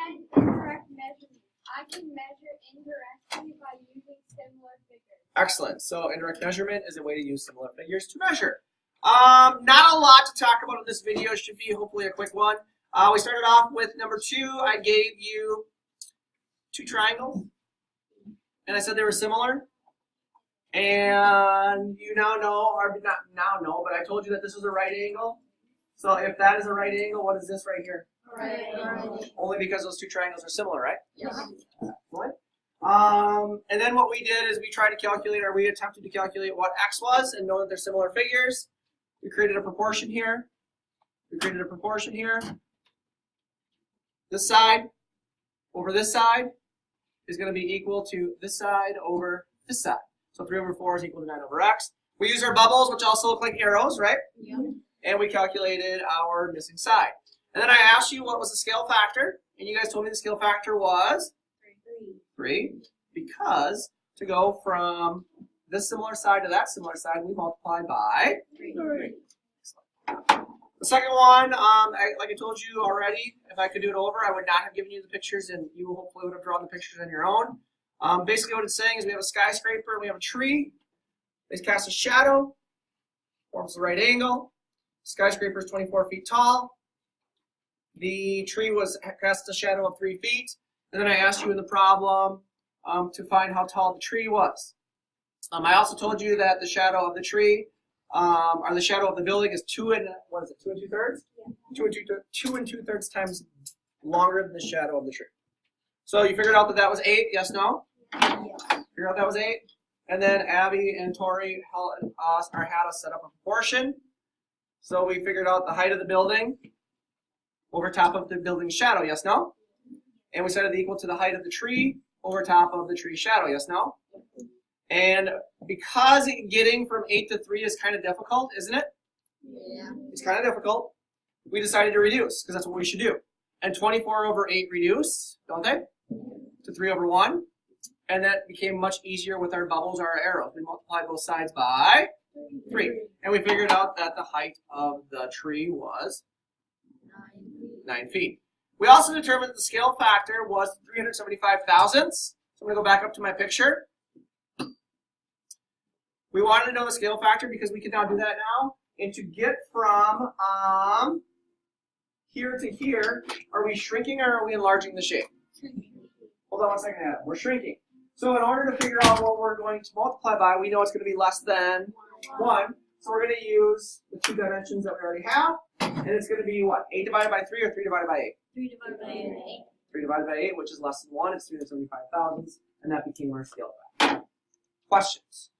define indirect measurement. I can measure indirectly by using similar figures. Excellent. So indirect measurement is a way to use similar figures to measure. Not a lot to talk about in this video. It should be hopefully a quick one. We started off with number 2. I gave you 2 triangles, and I said they were similar. And you now know, or not now know, but I told you that this was a right angle. So if that is a right angle, what is this right here? Right. Only because those 2 triangles are similar, right? Yes. Excellent. And then what we did is we tried to calculate, or we attempted to calculate what x was and know that they're similar figures. We created a proportion here. This side over this side is going to be equal to this side over this side. So 3 over 4 is equal to 9 over x. We use our bubbles, which also look like arrows, right? Yeah. And we calculated our missing side. And then I asked you what was the scale factor, and you guys told me the scale factor was 3, because to go from this similar side to that similar side, we multiply by 3. The second one, like I told you already, if I could do it over, I would not have given you the pictures, and you hopefully would have drawn the pictures on your own. Basically what it's saying is we have a skyscraper and we have a tree. They cast a shadow, forms a right angle. Skyscraper is 24 feet tall. The tree cast a shadow of 3 feet. And then I asked you in the problem to find how tall the tree was. I also told you that the shadow of the tree, or the shadow of the building is 2 and 2/3? Yeah. 2 and 2/3 times longer than the shadow of the tree. So you figured out that that was 8, yes, no? Yes. Figured out that was 8. And then Abby and Tori had us set up a proportion. So we figured out the height of the building over top of the building's shadow, yes, no? And we set it equal to the height of the tree over top of the tree's shadow, yes, no? And because getting from 8 to 3 is kind of difficult, isn't it? Yeah. It's kind of difficult. We decided to reduce, because that's what we should do. And 24 over 8 reduce, don't they? To 3 over 1. And that became much easier with our bubbles or our arrows. We multiplied both sides by 3. And we figured out that the height of the tree was 9 feet. We also determined that the scale factor was 375 thousandths. So I'm going to go back up to my picture. We wanted to know the scale factor because we can now do that now. And to get from here to here, are we shrinking or are we enlarging the shape? Hold on one second, Adam. We're shrinking. So in order to figure out what we're going to multiply by, we know it's going to be less than 1. So we're going to use the 2 dimensions that we already have. And it's going to be what? 8 divided by 3 or 3 divided by 8? 3 divided by 8. 3 divided by 8, which is less than 1. It's 375 thousandths. And that became our scale factor. Questions?